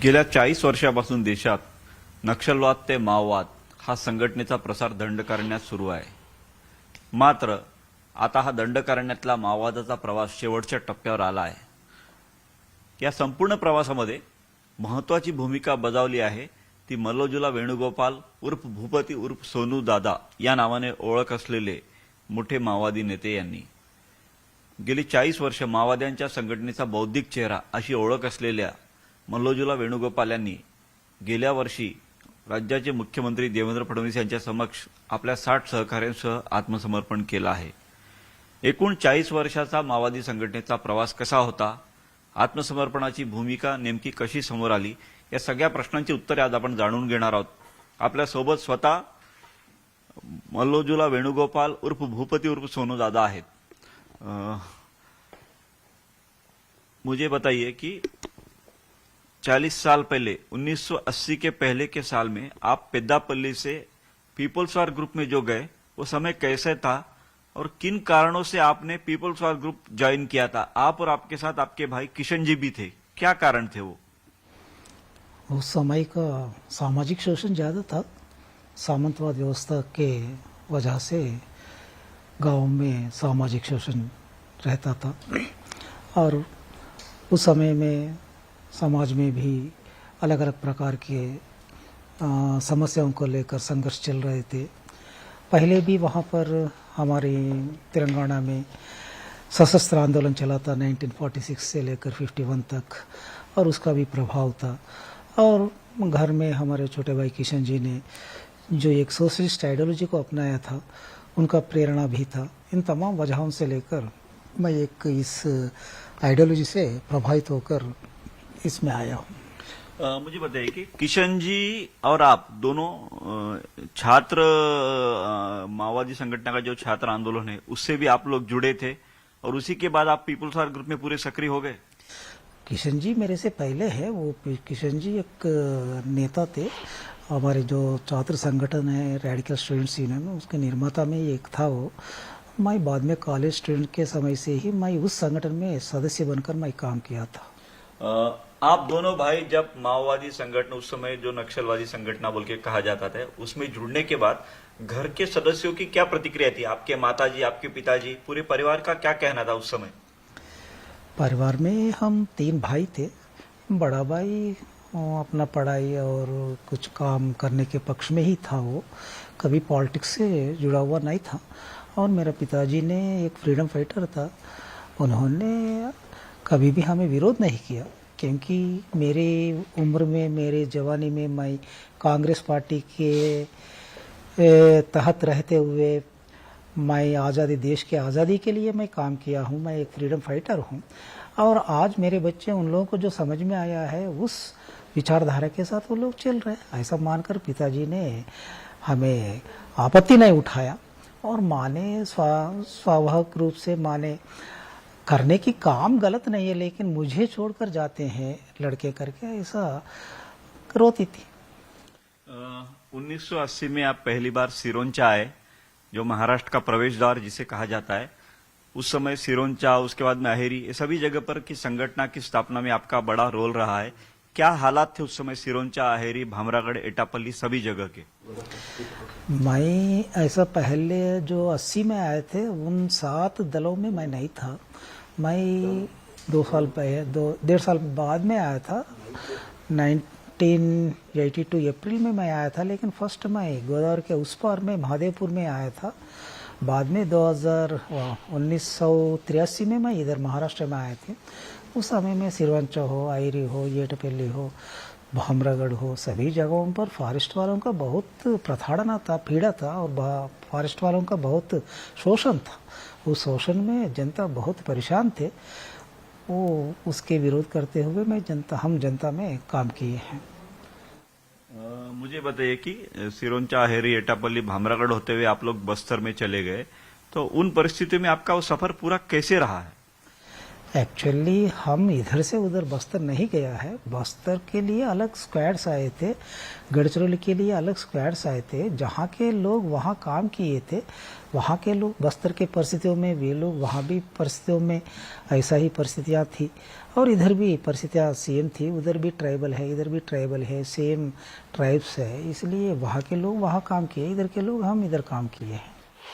गेल्या 40 वर्षापासून देशात नक्षलवाद ते माओवाद हा संघटनेचा प्रसार दंडकारण्यात सुरू आहे. मात्र आता हा दंडकारण्यातला माओवादाचा प्रवास शेवटच्या टप्प्यावर आला आहे. या संपूर्ण प्रवासामध्ये महत्त्वाची भूमिका बजावली आहे ती मल्लोजुला वेणुगोपाल उर्फ भूपती उर्फ सोनू दादा या नावाने ओळख असलेले मोठे माओवादी नेते यांनी. गेली 40 वर्ष माओवाद्यांच्या संघटनेचा बौद्धिक चेहरा अशी ओळख असलेल्या मल्लोजुला वेणुगोपाल यांनी गेल्या वर्षी राज्याचे मुख्यमंत्री देवेंद्र फडणवीस यांच्या समक्ष आपल्या 60 सहकाऱ्यांसह आत्मसमर्पण केलं आहे. एकूण 40 वर्षाचा माओवादी संघटनेचा प्रवास कसा होता, आत्मसमर्पणाची भूमिका नेमकी कशी समोर आली, या सगळ्या प्रश्नांची उत्तरे आज आपण जाणून घेणार आहोत. आपल्यासोबत स्वतः मल्लोजुला वेणुगोपाल उर्फ भूपती उर्फ सोनू दादा आहेत. मुझे बताइए कि 40 साल पहले 1980 के पहले के साल में आप पेद्दापल्ली से पीपल्स वार ग्रुप में जो गए वो समय कैसे था और किन कारणों से आपने पीपल्स वार ग्रुप ज्वाइन किया था? आप और आपके साथ आपके भाई किशन जी भी थे, क्या कारण थे वो? उस समय का सामाजिक शोषण ज़्यादा था. सामंतवाद व्यवस्था के वजह से गांव में सामाजिक शोषण रहता था और उस समय में समाज में भी अलग अलग प्रकार के समस्याओं को लेकर संघर्ष चल रहे थे. पहले भी वहाँ पर हमारे तेलंगाना में सशस्त्र आंदोलन चला था 1946 से लेकर 51 तक और उसका भी प्रभाव था. और घर में हमारे छोटे भाई किशन जी ने जो एक सोशलिस्ट आइडियोलॉजी को अपनाया था उनका प्रेरणा भी था. इन तमाम वजहों से लेकर मैं एक इस आइडियोलॉजी से प्रभावित होकर इसमें आया हूँ. मुझे बताइए कि किशन जी और आप दोनों छात्र माओवादी संगठन का जो छात्र आंदोलन है उससे भी आप लोग जुड़े थे और उसी के बाद आप पीपल्स वार ग्रुप में पूरे सक्रिय हो गए. किशन जी मेरे से पहले है. वो किशन जी एक नेता थे. हमारे जो छात्र संगठन है रेडिकल स्टूडेंट्स यूनियन उसके निर्माता में एक था वो. मैं बाद में कॉलेज स्टूडेंट के समय से ही मैं उस संगठन में सदस्य बनकर मैं काम किया था. आप दोनों भाई जब माओवादी संगठन उस समय जो नक्सलवादी संगठन बोल के कहा जाता था उसमें जुड़ने के बाद घर के सदस्यों की क्या प्रतिक्रिया थी? आपके माताजी, आपके पिताजी, पूरे परिवार का क्या कहना था उस समय? परिवार में हम 3 भाई थे. बड़ा भाई अपना पढ़ाई और कुछ काम करने के पक्ष में ही था. वो कभी पॉलिटिक्स से जुड़ा हुआ नहीं था. और मेरा पिताजी ने एक फ्रीडम फाइटर था. उन्होंने कभी भी हमें विरोध नहीं किया क्योंकि मेरे उम्र में मेरे जवानी में मैं कांग्रेस पार्टी के तहत रहते हुए मैं आज़ादी देश के आज़ादी के लिए मैं काम किया हूँ. मैं एक फ्रीडम फाइटर हूँ और आज मेरे बच्चे उन लोगों को जो समझ में आया है उस विचारधारा के साथ वो लोग चल रहे हैं. ऐसा मानकर पिताजी ने हमें आपत्ति नहीं उठाया और माँ ने स्वाभाविक रूप से माँ ने करने की काम गलत नहीं है लेकिन मुझे छोड़कर जाते हैं लड़के करके ऐसा रोती थी. 1980 में आप पहली बार सिरोंचा आए, जो महाराष्ट्र का प्रवेश द्वार जिसे कहा जाता है. उस समय सिरोंचा, उसके बाद में अहेरी, ये सभी जगह पर की संगठन की स्थापना में आपका बड़ा रोल रहा है. क्या हालात थे उस समय सिरोंचा, अहेरी, भामरागढ़, एटापल्ली सभी जगह के? मैं ऐसा पहले जो 80 में आए थे उन 7 दलों में मैं नहीं था. मैं 1.5 साल बाद में आया था. 1982 अप्रैल में मैं आया था लेकिन फर्स्ट मैं गोदावरी के उस पार में महादेवपुर में आया था. बाद में 1983 में मैं इधर महाराष्ट्र में आए थे. उस समय में सिरवंचा हो, आयरी हो, येटपल्ली हो, भामरागढ़ हो, सभी जगहों पर फॉरेस्ट वालों का बहुत प्रताड़ना था, पीड़ा था और फॉरेस्ट वालों का बहुत शोषण था. उस शोषण में जनता बहुत परेशान थे. वो उसके विरोध करते हुए हम जनता में काम किए हैं. मुझे बताइए कि सिरोंचा, अहेरी, एटापल्ली, भामरागढ़ होते हुए आप लोग बस्तर में चले गए, तो उन परिस्थितियों में आपका वो सफर पूरा कैसे रहा है? एक्चुअली हम इधर से उधर बस्तर नहीं गया है। बस्तर के लिए अलग स्क्वाड्स आए थे, गढ़चिरौली के लिए अलग स्क्वाड्स आए थे। जहाँ के लोग वहाँ काम किए थे, वहाँ के लोग बस्तर के परिस्थितियों में, वे लोग वहाँ भी परिस्थितियों में ऐसा ही परिस्थितियाँ थी। और इधर भी परिस्थितियाँ सेम थी, उधर भी ट्राइबल है, इधर भी ट्राइबल है, सेम ट्राइब्स है। इसलिए वहाँ के लोग वहाँ काम किए, इधर के लोग हम इधर काम किए हैं।